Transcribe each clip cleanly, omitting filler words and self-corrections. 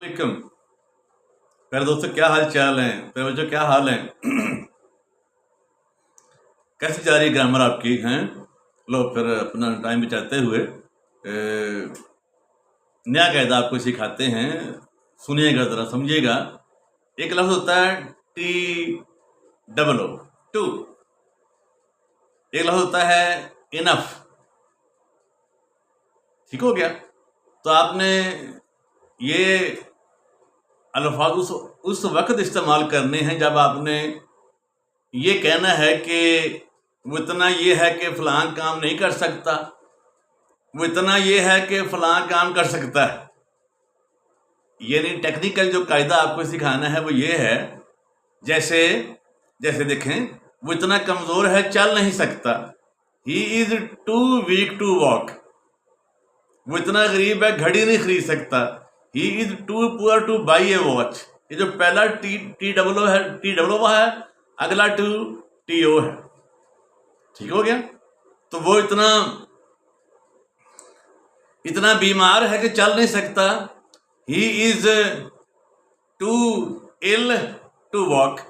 वालेकुम। प्यारे दोस्तों, क्या हाल चाल है? प्यारे बच्चों, क्या हाल है? कैसी जा रही ग्रामर आपकी हैं? लो फिर अपना टाइम बचाते हुए नया कायदा आपको सिखाते हैं। सुनिएगा, ज़रा समझिएगा। एक लफ्ज़ होता है TOO, टू। एक लफ्ज़ होता है इनफ। ठीक हो गया? तो आपने ये अल्फाज उस वक्त इस्तेमाल करने हैं जब आपने ये कहना है कि वो इतना ये है कि फ़लाँ काम नहीं कर सकता, वो इतना ये है कि फ़लाँ काम कर सकता है। यानी टेक्निकल जो कायदा आपको सिखाना है वो ये है, जैसे देखें, वो इतना कमज़ोर है, चल नहीं सकता। He is too weak to walk. वो इतना गरीब है, घड़ी नहीं खरीद सकता। He is too poor to buy a watch. ये जो पहला टी डब्लो है, अगला TO है। ठीक हो गया? तो वो इतना बीमार है कि चल नहीं सकता। He is too ill to walk,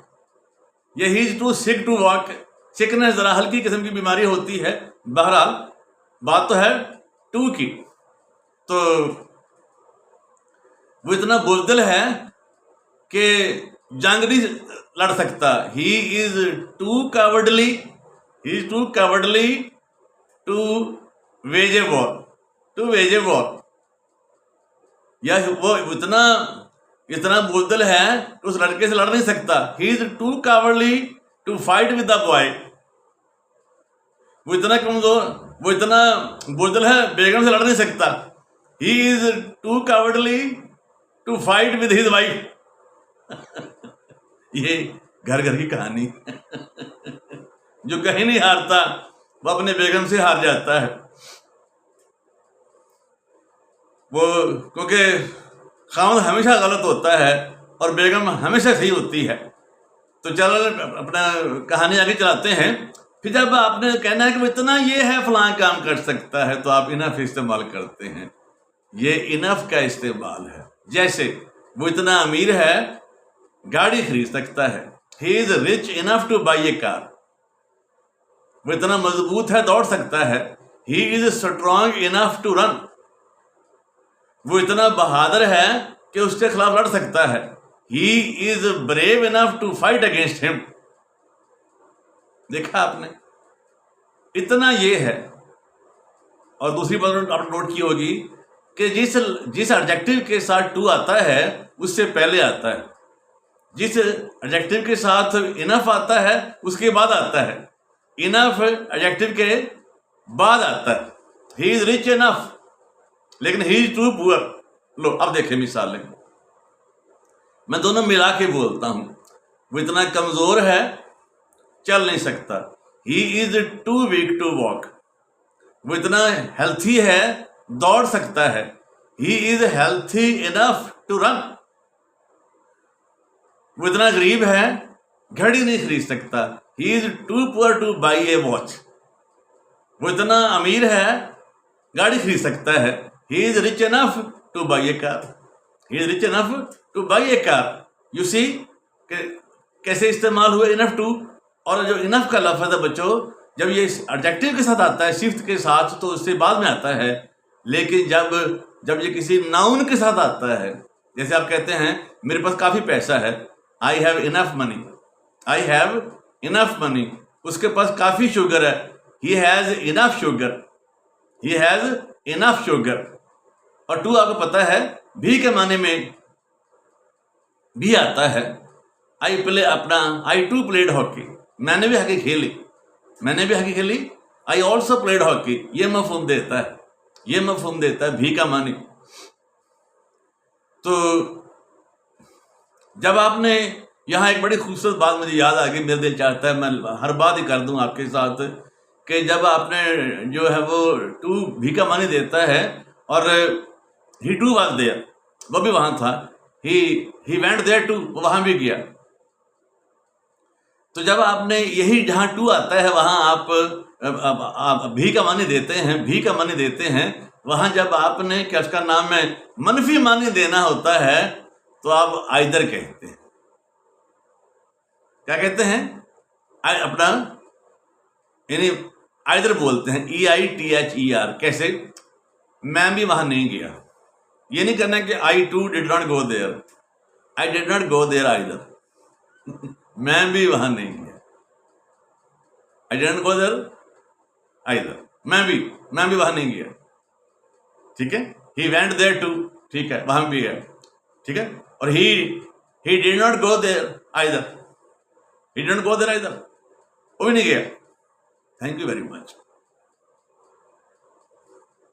या he is too sick to walk. Sickness जरा हल्की किस्म की बीमारी होती है। बहरहाल बात तो है टू की। तो वो इतना बुज़दिल है कि जंग नहीं लड़ सकता। He is too cowardly to wage a war. या वो इतना बुज़दिल है कि उस लड़के से लड़ नहीं सकता। He is too cowardly to fight with the boy. वो इतना बुज़दिल है, बेगम से लड़ नहीं सकता। He is too cowardly to fight with his wife. ये घर घर की कहानी। जो कहीं नहीं हारता वो अपने बेगम से हार जाता है। वो क्योंकि खामद हमेशा गलत होता है और बेगम हमेशा सही होती है। तो चलो अपना कहानी आगे चलाते हैं। फिर जब आपने कहना है कि वो इतना ये है, फलां काम कर सकता है, तो आप इनफ इस्तेमाल करते हैं। ये इनफ का इस्तेमाल है। जैसे वो इतना अमीर है, गाड़ी खरीद सकता है। He is rich enough to buy a car. वो इतना मजबूत है, दौड़ सकता है। He is strong enough to run. वो इतना बहादुर है कि उसके खिलाफ लड़ सकता है। He is brave enough to fight against him. देखा आपने, इतना ये है। और दूसरी बात आपने नोट की होगी कि जिस एडजेक्टिव के साथ टू आता है उससे पहले आता है। जिस एडजेक्टिव के साथ इनफ आता है उसके बाद आता है। इनफ एडजेक्टिव के बाद आता है। ही इज रिच इनफ, लेकिन ही इज टू पुअर। लो अब देखें मिसालें, मैं दोनों मिला के बोलता हूं। वो इतना कमजोर है, चल नहीं सकता। He is too weak to walk. वो इतना हेल्थी है, दौड़ सकता है। He is healthy enough to run. वो इतना गरीब है, घड़ी नहीं खरीद सकता। He is too poor to buy a watch. वो इतना अमीर है, गाड़ी खरीद सकता है। He is rich enough to buy a car. You see कैसे इस्तेमाल हुआ इनफ टू। और जो इनफ का लफ्ज़ है बच्चों, जब ये एडजेक्टिव के साथ आता है, शिफ्ट के साथ, तो उससे बाद में आता है। लेकिन जब ये किसी नाउन के साथ आता है, जैसे आप कहते हैं मेरे पास काफ़ी पैसा है, आई हैव इनफ मनी। उसके पास काफ़ी शुगर है, ही हैज़ इनफ शुगर। और टू आपको पता है भी के माने में भी आता है। आई टू प्लेड हॉकी। मैंने भी हॉकी खेली। I also played hockey. ये मफहूम देता है भी का माने। तो जब आपने यहाँ एक बड़ी खूबसूरत बात मुझे याद आ गई, मेरा दिल चाहता है मैं हर बात ही कर दूं आपके साथ, कि जब आपने जो है वो टू भी का माने देता है और ही टू वाज देयर, वो भी वहाँ था। ही वेंट देयर टू, वो वहाँ भी गया। तो जब आपने यही जहाँ टू आता है वहाँ आप भी का माने देते हैं। वहाँ जब आपने क्या उसका नाम है मनफी माने देना होता है, तो आप आइदर कहते हैं। क्या कहते हैं? अपना यानी आइदर बोलते हैं, EITHER। कैसे? मैं भी वहां नहीं गया। ये नहीं करना कि I too did not go there, I did not go there either। मैं भी वहां नहीं गया, I didn't go there either। मैं भी वहां नहीं गया। ठीक है, he went there too, ठीक है, वहां भी गया। ठीक है, और he did not go there either, he didn't go there either, वो भी नहीं गया। Thank you very much.